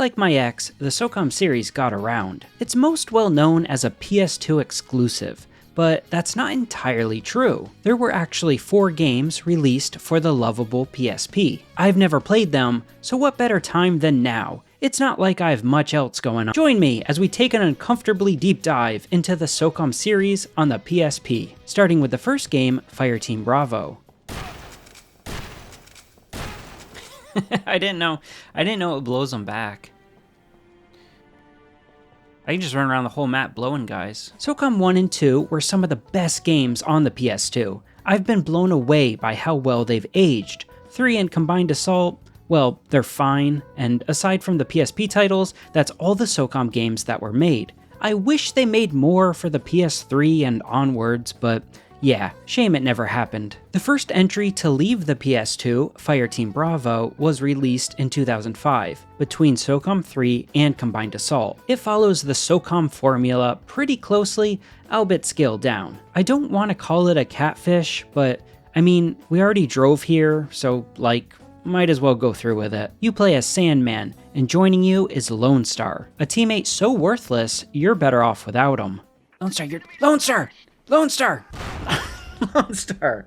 Like my ex, the SOCOM series got around. It's most well known as a PS2 exclusive, but that's not entirely true. There were actually 4 games released for the lovable PSP. I've never played them, so what better time than now? It's not like I have much else going on. Join me as we take an uncomfortably deep dive into the SOCOM series on the PSP, starting with the first game, Fireteam Bravo. I didn't know it blows them back. I can just run around the whole map blowing guys. SOCOM 1 and 2 were some of the best games on the PS2. I've been blown away by how well they've aged. 3 and Combined Assault, well, they're fine, and aside from the PSP titles, that's all the SOCOM games that were made. I wish they made more for the PS3 and onwards, but yeah, shame it never happened. The first entry to leave the PS2, Fireteam Bravo, was released in 2005, between SOCOM 3 and Combined Assault. It follows the SOCOM formula pretty closely, albeit scaled down. I don't want to call it a catfish, but I mean, we already drove here, so might as well go through with it. You play as Sandman, and joining you is Lone Star, a teammate so worthless, you're better off without him. Lone Star, you're... Lone Star! Lone Star! Lone Star!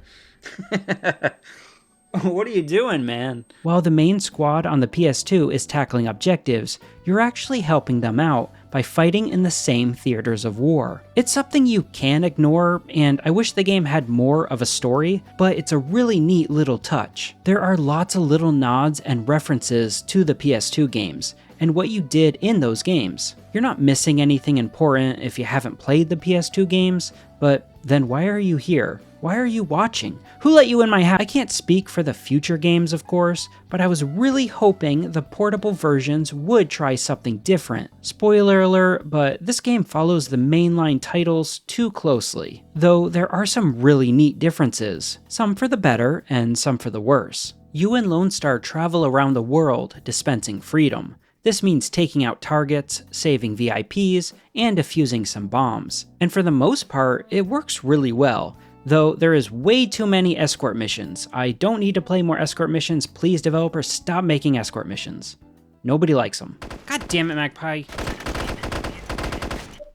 What are you doing, man? While the main squad on the PS2 is tackling objectives, you're actually helping them out by fighting in the same theaters of war. It's something you can ignore, and I wish the game had more of a story, but it's a really neat little touch. There are lots of little nods and references to the PS2 games, and what you did in those games. You're not missing anything important if you haven't played the PS2 games, but then why are you here? Why are you watching? Who let you in my house? I can't speak for the future games, of course, but I was really hoping the portable versions would try something different. Spoiler alert, but this game follows the mainline titles too closely, though there are some really neat differences, some for the better and some for the worse. You and Lone Star travel around the world dispensing freedom. This means taking out targets, saving VIPs, and defusing some bombs. And for the most part, it works really well, though there is way too many escort missions. I don't need to play more escort missions. Please, developers, stop making escort missions. Nobody likes them. God damn it, Magpie.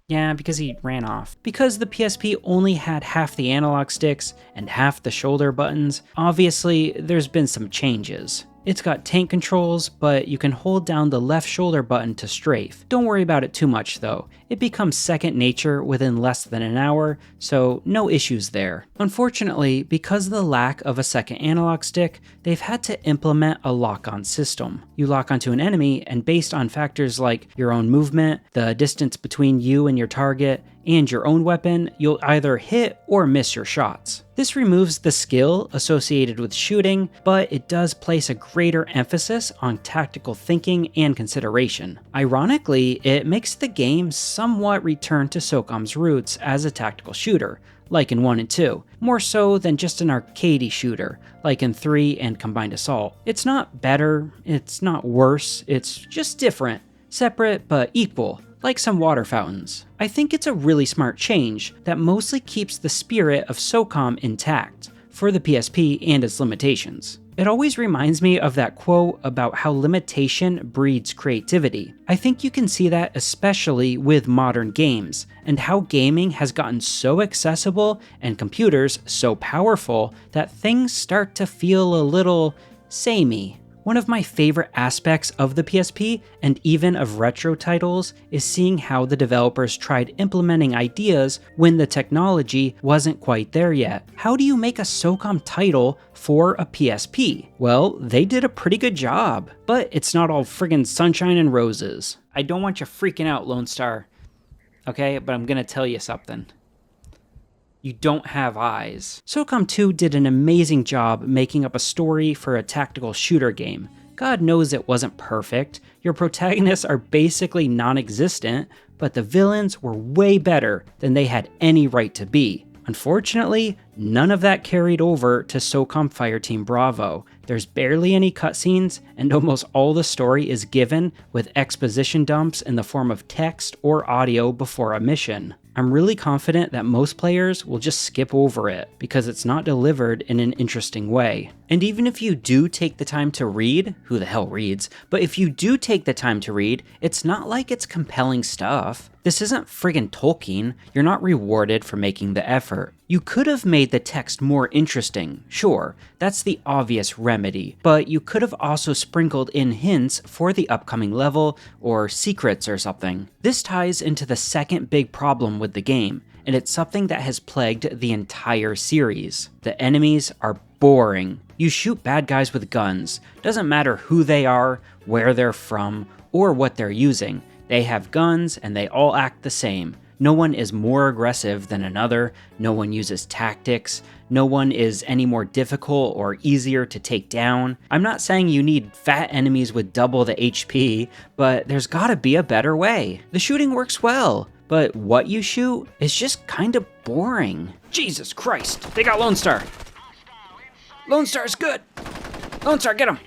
Yeah, because he ran off. Because the PSP only had half the analog sticks and half the shoulder buttons, obviously there's been some changes. It's got tank controls, but you can hold down the left shoulder button to strafe. Don't worry about it too much though. It becomes second nature within less than an hour, so no issues there. Unfortunately, because of the lack of a second analog stick, they've had to implement a lock-on system. You lock onto an enemy, and based on factors like your own movement, the distance between you and your target, and your own weapon, you'll either hit or miss your shots. This removes the skill associated with shooting, but it does place a greater emphasis on tactical thinking and consideration. Ironically, it makes the game somewhat return to SOCOM's roots as a tactical shooter, like in 1 and 2, more so than just an arcadey shooter, like in 3 and Combined Assault. It's not better, it's not worse, it's just different, separate but equal, like some water fountains. I think it's a really smart change that mostly keeps the spirit of SOCOM intact for the PSP and its limitations. It always reminds me of that quote about how limitation breeds creativity. I think you can see that especially with modern games, and how gaming has gotten so accessible and computers so powerful that things start to feel a little samey. One of my favorite aspects of the PSP, and even of retro titles, is seeing how the developers tried implementing ideas when the technology wasn't quite there yet. How do you make a SOCOM title for a PSP? Well, they did a pretty good job, but it's not all friggin' sunshine and roses. I don't want you freaking out, Lone Star, okay? But I'm gonna tell you something. You don't have eyes. SOCOM 2 did an amazing job making up a story for a tactical shooter game. God knows it wasn't perfect. Your protagonists are basically non-existent, but the villains were way better than they had any right to be. Unfortunately, none of that carried over to SOCOM Fireteam Bravo. There's barely any cutscenes, and almost all the story is given with exposition dumps in the form of text or audio before a mission. I'm really confident that most players will just skip over it because it's not delivered in an interesting way. And even if you do take the time to read, who the hell reads? But if you do take the time to read, it's not like it's compelling stuff. This isn't friggin' Tolkien. You're not rewarded for making the effort. You could have made the text more interesting, sure, that's the obvious remedy, but you could have also sprinkled in hints for the upcoming level or secrets or something. This ties into the second big problem with the game, and it's something that has plagued the entire series. The enemies are boring. You shoot bad guys with guns. Doesn't matter who they are, where they're from, or what they're using. They have guns and they all act the same. No one is more aggressive than another, no one uses tactics, no one is any more difficult or easier to take down. I'm not saying you need fat enemies with double the HP, but there's gotta be a better way. The shooting works well, but what you shoot is just kinda boring. Jesus Christ, they got Lone Star. Lone Star's good. Lone Star, get him.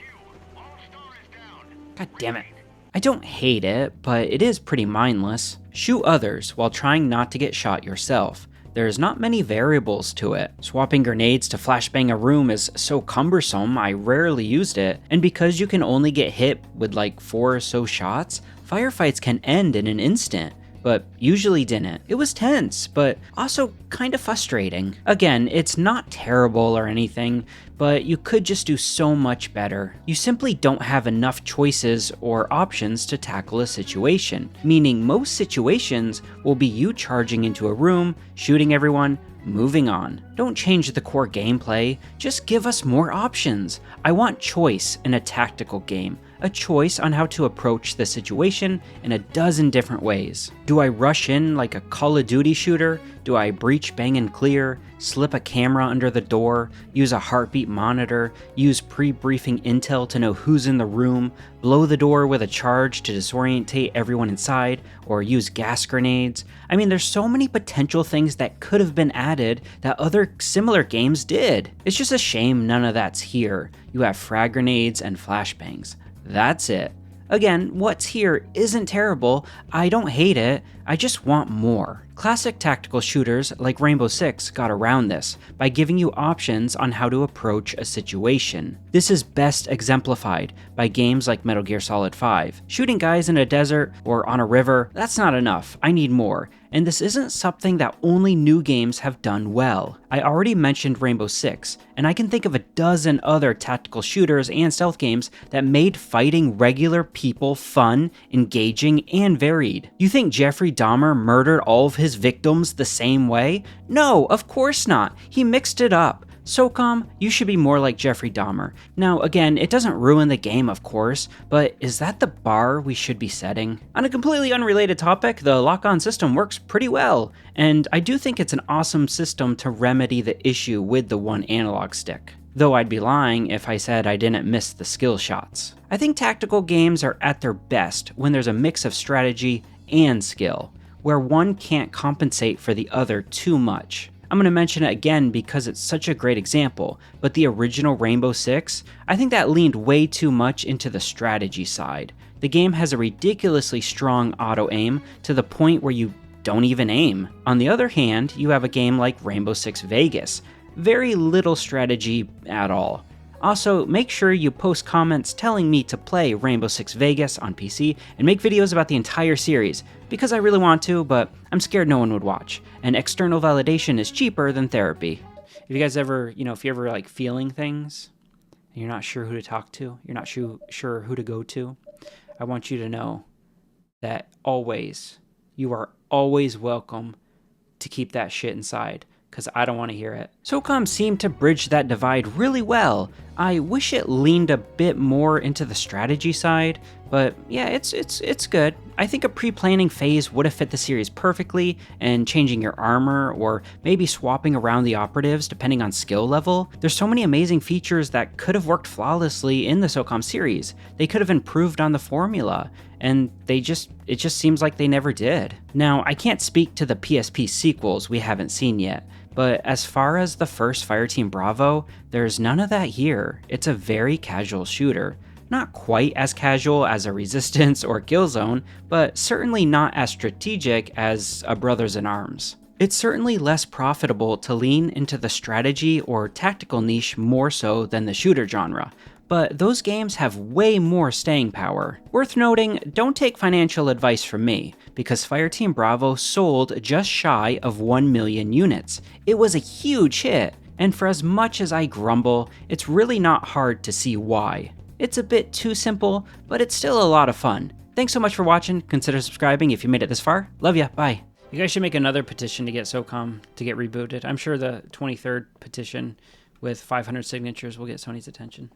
God damn it. I don't hate it, but it is pretty mindless. Shoot others while trying not to get shot yourself. There's not many variables to it. Swapping grenades to flashbang a room is so cumbersome, I rarely used it, and because you can only get hit with like 4 or so shots, firefights can end in an instant, but usually didn't. It was tense, but also kind of frustrating. Again, it's not terrible or anything, but you could just do so much better. You simply don't have enough choices or options to tackle a situation, meaning most situations will be you charging into a room, shooting everyone, moving on. Don't change the core gameplay, just give us more options. I want choice in a tactical game, a choice on how to approach the situation in a dozen different ways. Do I rush in like a Call of Duty shooter? Do I breach, bang, and clear, slip a camera under the door, use a heartbeat monitor, use pre-briefing intel to know who's in the room, blow the door with a charge to disorientate everyone inside, or use gas grenades? I mean, there's so many potential things that could have been added that other similar games did. It's just a shame none of that's here. You have frag grenades and flashbangs. That's it. Again, what's here isn't terrible, I don't hate it, I just want more. Classic tactical shooters like Rainbow Six got around this by giving you options on how to approach a situation. This is best exemplified by games like Metal Gear Solid 5. Shooting guys in a desert or on a river, that's not enough, I need more. And this isn't something that only new games have done well. I already mentioned Rainbow Six, and I can think of a dozen other tactical shooters and stealth games that made fighting regular people fun, engaging, and varied. You think Jeffrey Dahmer murdered all of his victims the same way? No, of course not. He mixed it up. SOCOM, you should be more like Jeffrey Dahmer. Now, again, it doesn't ruin the game, of course, but is that the bar we should be setting? On a completely unrelated topic, the lock-on system works pretty well, and I do think it's an awesome system to remedy the issue with the one analog stick. Though I'd be lying if I said I didn't miss the skill shots. I think tactical games are at their best when there's a mix of strategy and skill, where one can't compensate for the other too much. I'm going to mention it again because it's such a great example, but the original Rainbow Six, I think that leaned way too much into the strategy side. The game has a ridiculously strong auto-aim to the point where you don't even aim. On the other hand, you have a game like Rainbow Six Vegas. Very little strategy at all. Also, make sure you post comments telling me to play Rainbow Six Vegas on PC and make videos about the entire series, because I really want to, but I'm scared no one would watch, and external validation is cheaper than therapy. If you guys ever, if you're ever like feeling things, and you're not sure who to talk to, you're not sure who to go to, I want you to know that you are always welcome to keep that shit inside, because I don't want to hear it. SOCOM seemed to bridge that divide really well. I wish it leaned a bit more into the strategy side, but yeah, it's good. I think a pre-planning phase would have fit the series perfectly, and changing your armor, or maybe swapping around the operatives depending on skill level. There's so many amazing features that could have worked flawlessly in the SOCOM series. They could have improved on the formula, and it just seems like they never did. Now, I can't speak to the PSP sequels we haven't seen yet, but as far as the first Fireteam Bravo, there's none of that here. It's a very casual shooter. Not quite as casual as a Resistance or Killzone, but certainly not as strategic as a Brothers in Arms. It's certainly less profitable to lean into the strategy or tactical niche more so than the shooter genre, but those games have way more staying power. Worth noting, don't take financial advice from me, because Fireteam Bravo sold just shy of 1 million units. It was a huge hit, and for as much as I grumble, it's really not hard to see why. It's a bit too simple, but it's still a lot of fun. Thanks so much for watching. Consider subscribing if you made it this far. Love ya, bye. You guys should make another petition to get SOCOM to get rebooted. I'm sure the 23rd petition with 500 signatures will get Sony's attention.